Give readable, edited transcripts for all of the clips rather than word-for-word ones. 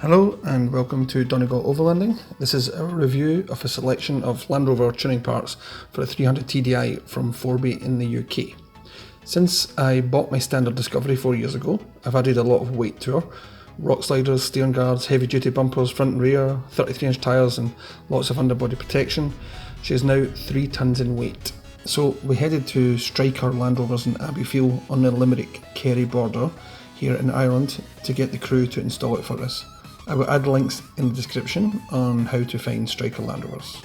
Hello and welcome to Donegal Overlanding. This is a review of a selection of Land Rover tuning parts for a 300 TDI from Fourby in the UK. Since I bought my standard Discovery 4 years ago, I've added a lot of weight to her. Rock sliders, steering guards, heavy duty bumpers, front and rear, 33-inch tyres and lots of underbody protection. She is now 3 tonnes in weight. So we headed to Stryker Land Rovers in Abbeyfield on the Limerick-Kerry border here in Ireland to get the crew to install it for us. I will add links in the description on how to find Stryker Land Rovers.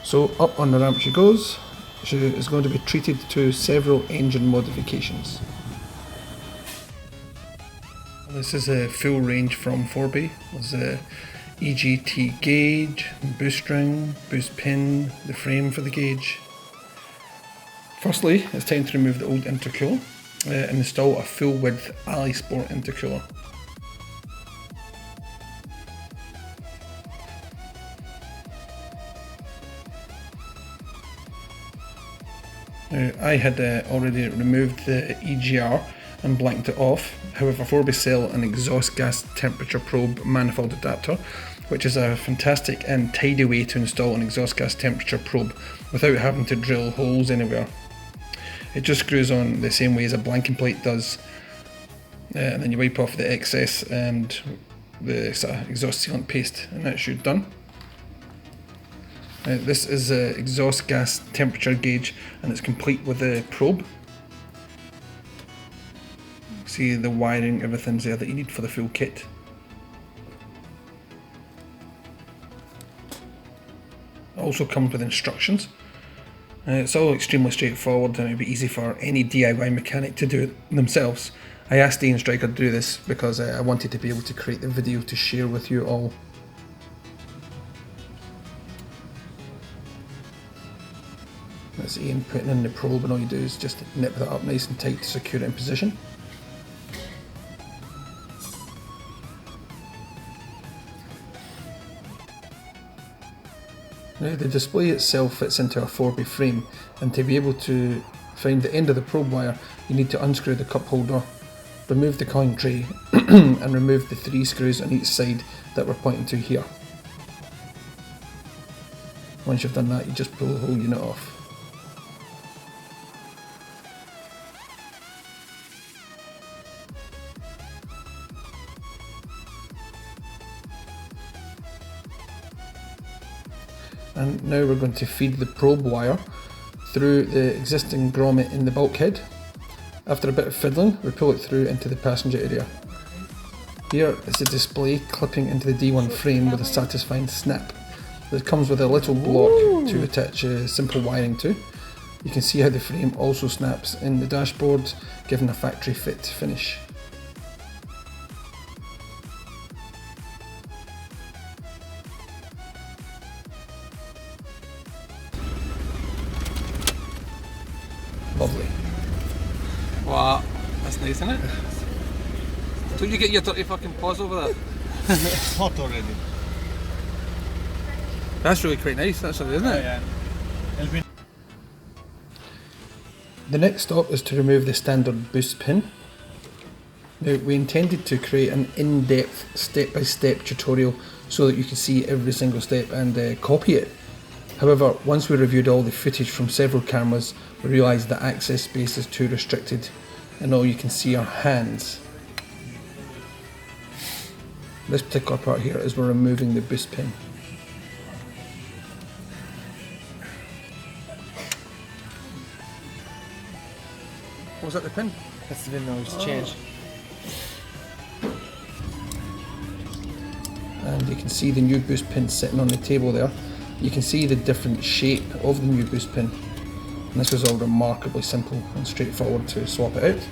So up on the ramp she goes. She is going to be treated to several engine modifications. This is a full range from Fourby. There's a EGT gauge, boost ring, boost pin, the frame for the gauge. Firstly, it's time to remove the old intercooler and install a full width Alisport intercooler. Now, I had already removed the EGR and blanked it off. However, Fourby sell an exhaust gas temperature probe manifold adapter, which is a fantastic and tidy way to install an exhaust gas temperature probe without having to drill holes anywhere. It just screws on the same way as a blanking plate does, and then you wipe off the excess and the sort of exhaust sealant paste, and that's you done. This is an exhaust gas temperature gauge and it's complete with a probe. See the wiring, everything's there that you need for the full kit. It also comes with instructions. It's all extremely straightforward and it'll be easy for any DIY mechanic to do it themselves. I asked Ian Stryker to do this because I wanted to be able to create the video to share with you all. That's Ian putting in the probe, and all you do is just nip that up nice and tight to secure it in position. Now the display itself fits into a Fourby frame, and to be able to find the end of the probe wire you need to unscrew the cup holder, remove the coin tray and remove the 3 screws on each side that we're pointing to here. Once you've done that, you just pull the whole unit off. And now we're going to feed the probe wire through the existing grommet in the bulkhead. After a bit of fiddling, we pull it through into the passenger area. Here is a display clipping into the D1 frame with a satisfying snap. It comes with a little block to attach simple wiring to. You can see how the frame also snaps in the dashboard, giving a factory fit finish. Lovely. Wow, that's nice, isn't it? Don't you get your dirty fucking paws over that? It's hot already. That's really quite nice, actually, isn't it? Yeah. The next stop is to remove the standard boost pin. Now, we intended to create an in-depth step-by-step tutorial so that you can see every single step and copy it. However, once we reviewed all the footage from several cameras, we realised that access space is too restricted and all you can see are hands. This particular part here is we're removing the boost pin. Was that the pin? That's the window, it's changed. And you can see the new boost pin sitting on the table there. You can see the different shape of the new boost pin. And this was all remarkably simple and straightforward to swap it out.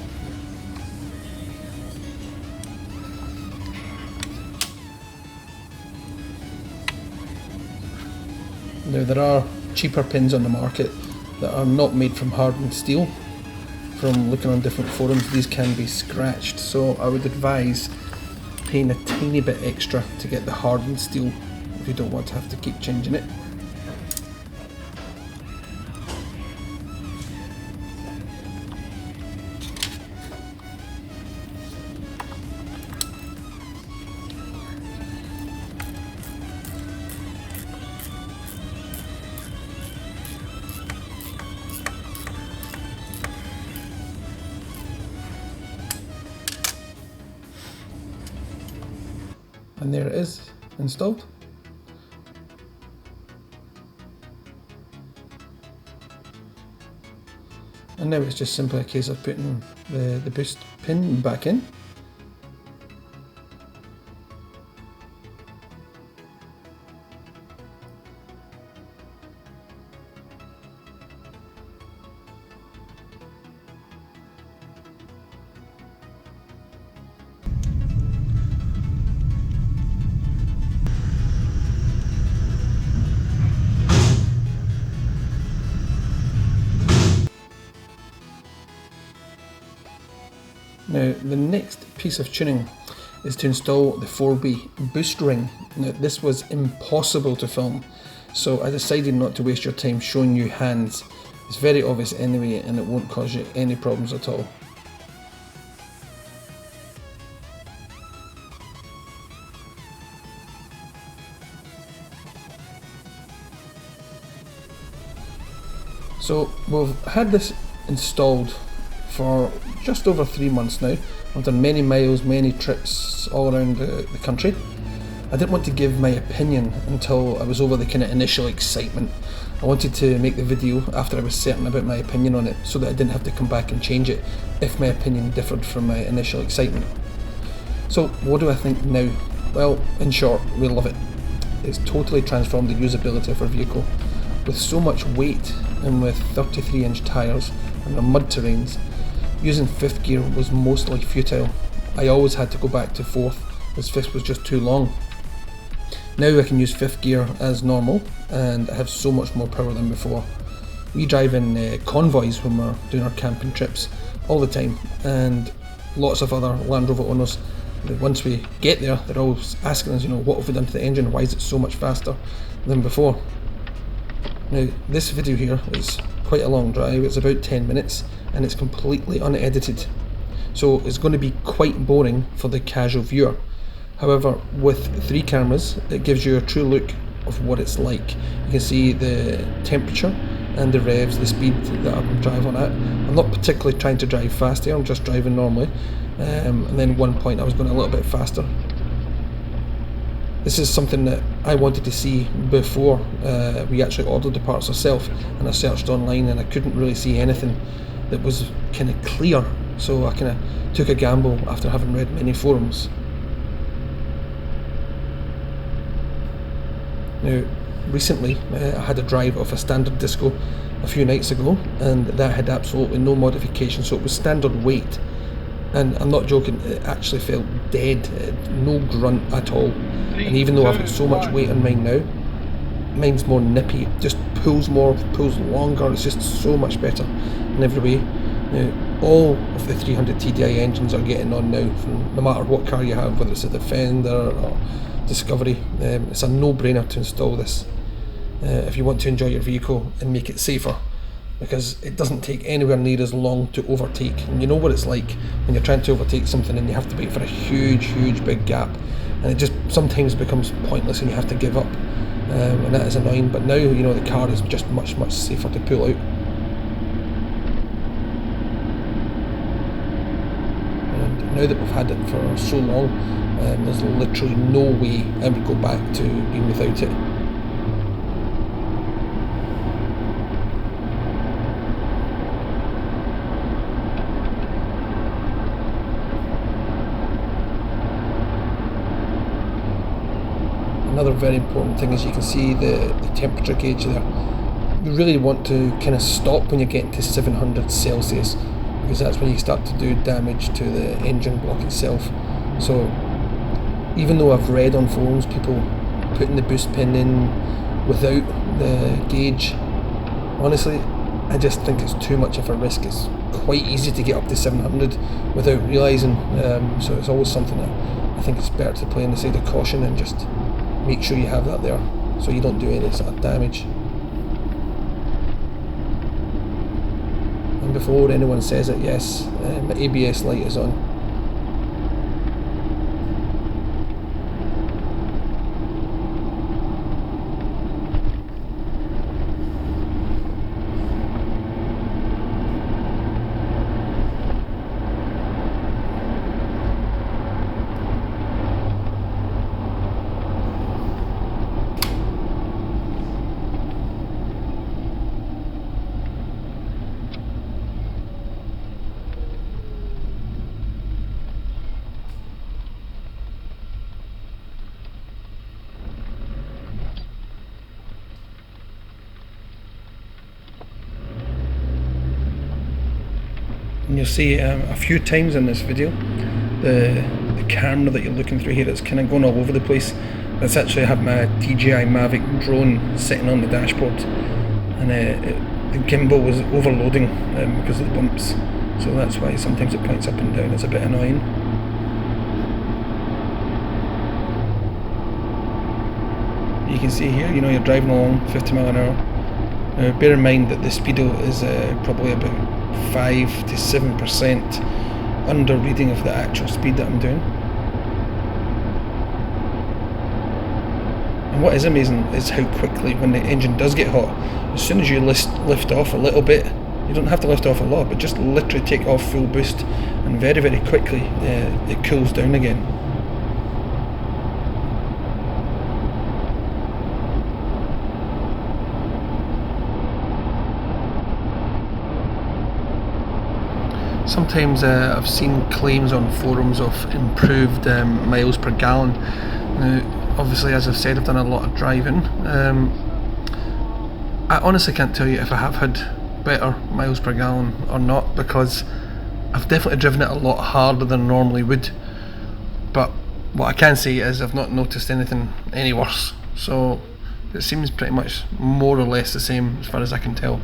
Now there are cheaper pins on the market that are not made from hardened steel. From looking on different forums, these can be scratched, so I would advise paying a tiny bit extra to get the hardened steel if you don't want to have to keep changing it. And there it is, installed. And now it's just simply a case of putting the boost pin back in. Now the next piece of tuning is to install the Fourby boost ring. Now this was impossible to film, so I decided not to waste your time showing you hands. It's very obvious anyway and it won't cause you any problems at all. So we've had this installed for just over 3 months now. I've done many miles, many trips all around the country. I didn't want to give my opinion until I was over the kind of initial excitement. I wanted to make the video after I was certain about my opinion on it, so that I didn't have to come back and change it if my opinion differed from my initial excitement. So what do I think now? Well, in short, we love it. It's totally transformed the usability of our vehicle. With so much weight and with 33-inch tyres and the mud terrains, using 5th gear was mostly futile. I always had to go back to 4th as 5th was just too long. Now I can use 5th gear as normal and I have so much more power than before. We drive in convoys when we're doing our camping trips all the time, and lots of other Land Rover owners, once we get there, they're always asking us, what have we done to the engine, why is it so much faster than before? Now this video here is quite a long drive, it's about 10 minutes and it's completely unedited, so it's going to be quite boring for the casual viewer. However, with 3 cameras it gives you a true look of what it's like. You can see the temperature and the revs, the speed that I'm driving at. I'm not particularly trying to drive fast here, I'm just driving normally, and then at one point I was going a little bit faster. This is something that I wanted to see before we actually ordered the parts ourselves, and I searched online and I couldn't really see anything that was kind of clear, so I kind of took a gamble after having read many forums. Now recently I had a drive of a standard disco a few nights ago, and that had absolutely no modification, so it was standard weight, and I'm not joking, it actually felt dead, no grunt at all. And even though I've got so much weight on mine now, mine's more nippy, it just pulls more, pulls longer, it's just so much better in every way. Now, all of the 300 TDI engines are getting on now, from no matter what car you have, whether it's a Defender or Discovery. It's a no-brainer to install this if you want to enjoy your vehicle and make it safer, because it doesn't take anywhere near as long to overtake. And you know what it's like when you're trying to overtake something and you have to wait for a huge big gap, and it just sometimes becomes pointless and you have to give up, and that is annoying. But now the car is just much safer to pull out. And now that we've had it for so long, there's literally no way I would go back to being without it. Another very important thing is you can see the temperature gauge there. You really want to kind of stop when you're getting to 700 Celsius, because that's when you start to do damage to the engine block itself. So even though I've read on forums people putting the boost pin in without the gauge, honestly I just think it's too much of a risk. It's quite easy to get up to 700 without realising, so it's always something that I think it's better to play on the side of caution and just make sure you have that there so you don't do any sort of damage. And before anyone says it, yes, my ABS light is on. and you'll see a few times in this video the camera that you're looking through here is kind of going all over the place. That's actually, I have my DJI Mavic drone sitting on the dashboard, and the gimbal was overloading because of the bumps, so that's why sometimes it points up and down. It's a bit annoying. You can see here, you're driving along 50 mile an hour. Now bear in mind that the speedo is probably about 5 to 7% under reading of the actual speed that I'm doing. And what is amazing is how quickly, when the engine does get hot, as soon as you lift off a little bit, you don't have to lift off a lot, but just literally take off full boost, and very, very quickly it cools down again. Sometimes I've seen claims on forums of improved miles per gallon. Now, obviously, as I've said, I've done a lot of driving. I honestly can't tell you if I have had better miles per gallon or not, because I've definitely driven it a lot harder than I normally would. But what I can say is I've not noticed anything any worse. So it seems pretty much more or less the same as far as I can tell.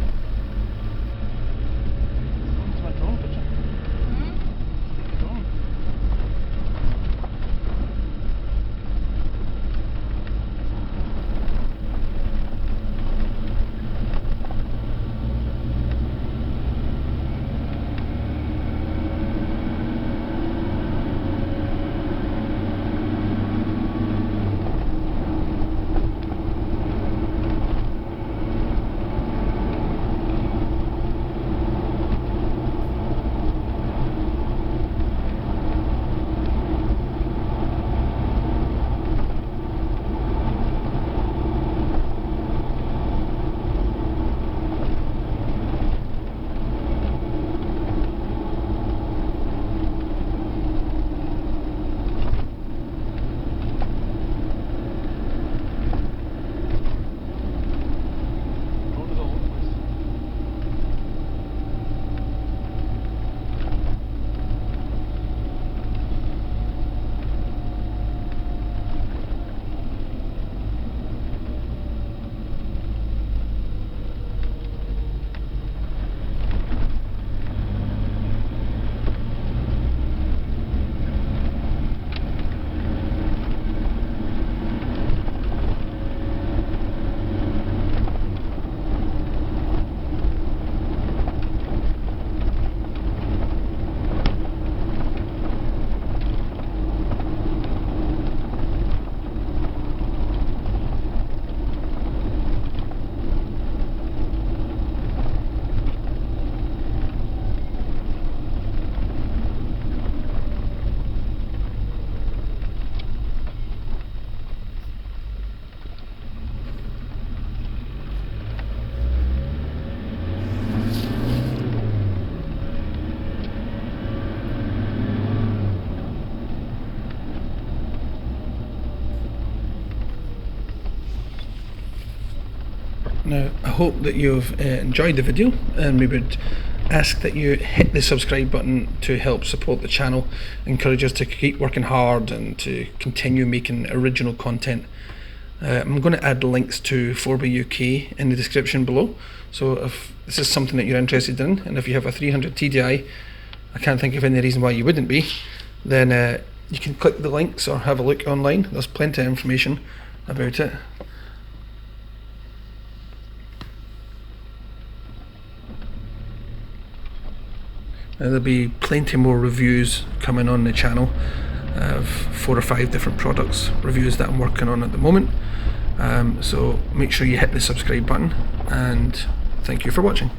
Now, I hope that you've enjoyed the video, and we would ask that you hit the subscribe button to help support the channel, encourage us to keep working hard and to continue making original content. I'm going to add links to Fourby UK in the description below, so if this is something that you're interested in, and if you have a 300 TDI, I can't think of any reason why you wouldn't be, then you can click the links or have a look online. There's plenty of information about it. There'll be plenty more reviews coming on the channel of 4 or 5 different products, reviews that I'm working on at the moment. So make sure you hit the subscribe button, and thank you for watching.